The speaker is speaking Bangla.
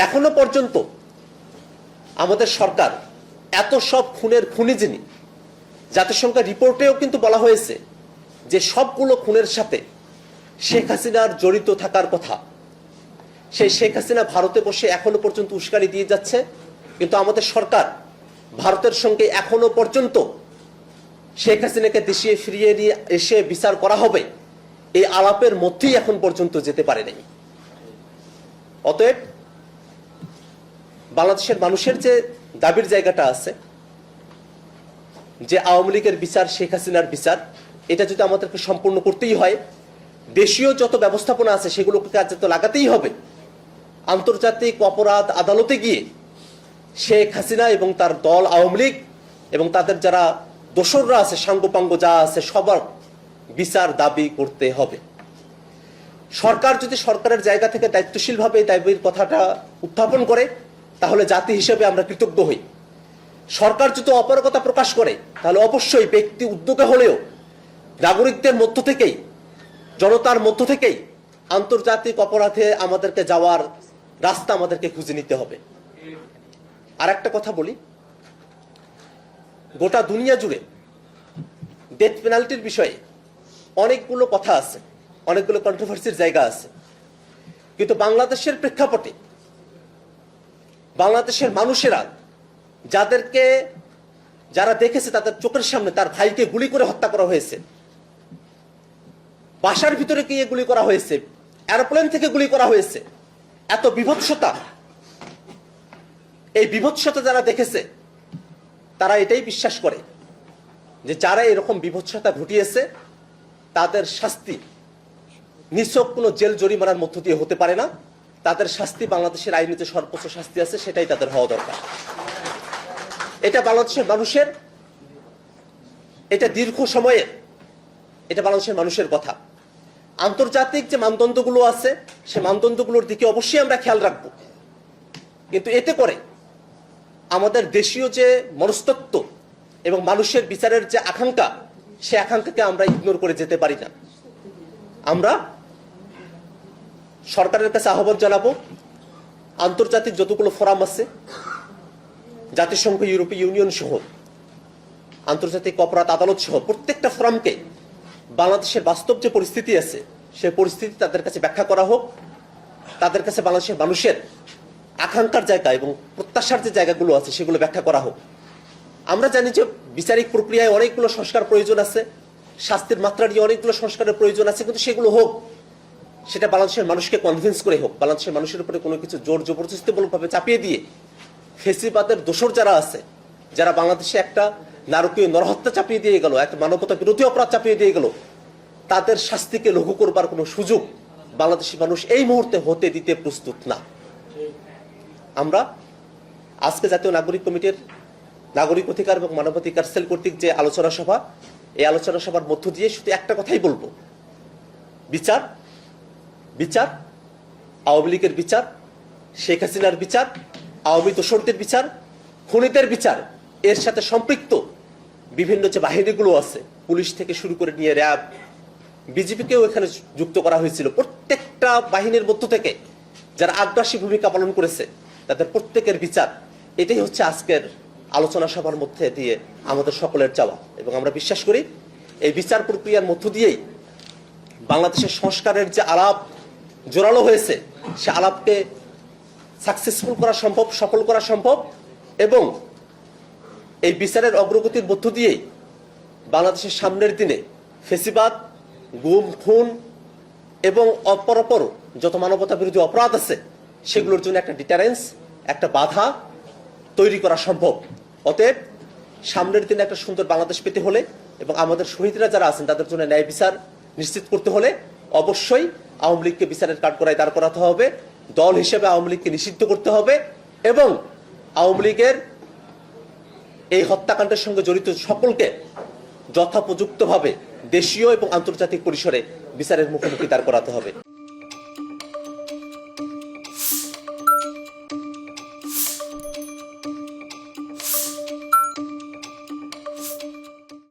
এখনো পর্যন্ত আমাদের সরকার এত সব খুনের খুনি যিনি, জাতিসংঘের রিপোর্টেও কিন্তু বলা হয়েছে যে সবগুলো খুনের সাথে শেখ হাসিনার জড়িত থাকার কথা। সেই শেখ হাসিনা ভারতে বসে এখনো পর্যন্ত উস্কানি দিয়ে যাচ্ছে, কিন্তু আমাদের সরকার ভারতের সঙ্গে এখনো পর্যন্ত শেখ হাসিনাকে দেশে ফিরিয়ে নিয়ে এসে বিচার করা হবে এই আলাপের মধ্যেই এখন পর্যন্ত যেতে পারে নাই। অতএব বাংলাদেশের মানুষের যে দাবির জায়গাটা আছে যে আওয়ামী লীগের বিচার, শেখ হাসিনার বিচার, এটা যদি আমাদেরকে সম্পূর্ণ করতেই হয়, দেশীয় যত ব্যবস্থাপনা আছে সেগুলোকে কাজে তো লাগাতেই হবে। আন্তর্জাতিক অপরাধ আদালতে গিয়ে শেখ হাসিনা এবং তার দল আওয়ামী লীগ এবং তাদের যারা দোসররা আছে, সাঙ্গপাঙ্গ যা আছে, সবার বিচার দাবি করতে হবে। সরকার যদি সরকারের জায়গা থেকে দায়িত্বশীলভাবে দাবির কথাটা উত্থাপন করে তাহলে জাতি হিসেবে আমরা কৃতজ্ঞ হই। সরকার যদি অপারগতা প্রকাশ করে তাহলে অবশ্যই ব্যক্তি উদ্যোগে হলেও নাগরিকদের মধ্য থেকেই, জনতার মধ্য থেকেই আন্তর্জাতিক অপরাধে আমাদেরকে যাওয়ার রাস্তা আমাদেরকে খুঁজে নিতে হবে। আর একটা কথা বলি, গোটা দুনিয়া জুড়ে ডেথ পেনাল্টির বিষয়ে অনেকগুলো কথা আছে, অনেকগুলো কন্ট্রোভার্সির জায়গা আছে, কিন্তু বাংলাদেশের প্রেক্ষাপটে বাংলাদেশের মানুষেরা যারা দেখেছে, তাদের চোখের সামনে তার ভাইকে গুলি করে হত্যা করা হয়েছে, বাসার ভিতরে গিয়ে গুলি করা হয়েছে, এরোপ্লেন থেকে গুলি করা হয়েছে, এত বিভৎসতা, এই বিভৎসতা যারা দেখেছে তারা এটাই বিশ্বাস করে যে যারা এরকম বিভৎসতা ঘটিয়েছে তাদের শাস্তি নিছক কোনো জেল জরিমানার মধ্য দিয়ে হতে পারে না। তাদের শাস্তি বাংলাদেশের আইনে যে সর্বোচ্চ শাস্তি আছে সেটাই তাদের হওয়া দরকার। এটা বাংলাদেশের মানুষের, এটা দীর্ঘ সময়ের, এটা বাংলাদেশের মানুষের কথা। আন্তর্জাতিক যে মানদণ্ডগুলো আছে সে মানদণ্ডগুলোর দিকে অবশ্যই আমরা খেয়াল রাখবো, কিন্তু এতে করে আমাদের দেশীয় যে মনস্তত্ত্ব এবং মানুষের বিচারের যে আকাঙ্ক্ষা, সে আকাঙ্ক্ষাকে আমরা ইগনোর করে যেতে পারি না। আমরা সরকারের কাছে আহ্বান জানাবো, আন্তর্জাতিক যতগুলো ফোরাম আছে, জাতিসংঘ, ইউরোপীয় ইউনিয়ন সহ, আন্তর্জাতিক অপরাধ আদালত সহ প্রত্যেকটা ফোরামকে বাংলাদেশের বাস্তব যে পরিস্থিতি আছে সে পরিস্থিতি তাদের কাছে ব্যাখ্যা করা হোক, তাদের কাছে বাংলাদেশের মানুষের আকাঙ্ক্ষার জায়গা এবং প্রত্যাশার যে জায়গাগুলো আছে সেগুলো ব্যাখ্যা করা হোক। আমরা জানি যে বিচারিক প্রক্রিয়ায় অনেকগুলো সংস্কার প্রয়োজন আছে, শাস্তির মাত্রা নিয়ে অনেকগুলো সংস্কারের প্রয়োজন আছে, কিন্তু সেগুলো হোক, সেটা বাংলাদেশের মানুষকে কনভিন্স করে হোক। বাংলাদেশের মানুষের উপরে কোনো কিছু জোর জবরদস্তিমূলকভাবে চাপিয়ে দিয়ে ফেসিবাদের দোসর যারা আছে, যারা বাংলাদেশে একটা নারকীয় নরহত্যা চাপিয়ে দিয়ে গেল, একটা মানবতা বিরোধী অপরাধ চাপিয়ে দিয়ে গেল, তাদের শাস্তিকে লঘু করবার কোনো সুযোগ বাংলাদেশি মানুষ এই মুহূর্তে হতে দিতে প্রস্তুত না। আমরা আজকে জাতীয় নাগরিক কমিটির নাগরিক অধিকার এবং মানবাধিকার সেল কর্তৃক যে আলোচনা সভা, এই আলোচনা সভার মধ্য দিয়ে শুধু একটা কথাই বলবো, বিচার, বিচার, আওয়ামী লীগের বিচার, শেখ হাসিনার বিচার, আওয়ামী দোসরদের বিচার, খুনিদের বিচার, এর সাথে সম্পৃক্ত বিভিন্ন যে বাহিনীগুলো আছে, পুলিশ থেকে শুরু করে নিয়ে র্যাব, বিজেপিকেও এখানে যুক্ত করা হয়েছিল, প্রত্যেকটা বাহিনীর মধ্য থেকে যারা আগ্রাসী ভূমিকা পালন করেছে তাদের প্রত্যেকের বিচার, এটাই হচ্ছে আজকের আলোচনা সভার মধ্যে দিয়ে আমাদের সকলের চাওয়া। এবং আমরা বিশ্বাস করি এই বিচার প্রক্রিয়ার মধ্য দিয়েই বাংলাদেশের সংস্কারের যে আলাপ জোরালো হয়েছে সে আলাপকে সাকসেসফুল করা সম্ভব, সফল করা সম্ভব, এবং এই বিচারের অগ্রগতির মধ্য দিয়েই বাংলাদেশের সামনের দিনে ফেসিবাদ, গুম, খুন এবং অপরাপর যত মানবতা বিরোধী অপরাধ আছে সেগুলোর জন্য একটা ডিটারেন্স, একটা বাধা তৈরি করা সম্ভব। অতএব সামনের দিনে একটা সুন্দর বাংলাদেশ পেতে হলে এবং আমাদের শহীদরা যারা আছেন তাদের জন্য ন্যায় বিচার নিশ্চিত করতে হলে অবশ্যই আওয়ামী লীগকে বিচারের কাঠগড়ায় দাঁড় করাতে হবে, দল হিসেবে আওয়ামী লীগকে নিষিদ্ধ করতে হবে এবং আওয়ামী লীগের এই হত্যাকাণ্ডের সঙ্গে জড়িত সকলকে যথোপযুক্তভাবে দেশীয় এবং আন্তর্জাতিক পরিসরে বিচারের মুখোমুখি দাঁড় করাতে হবে।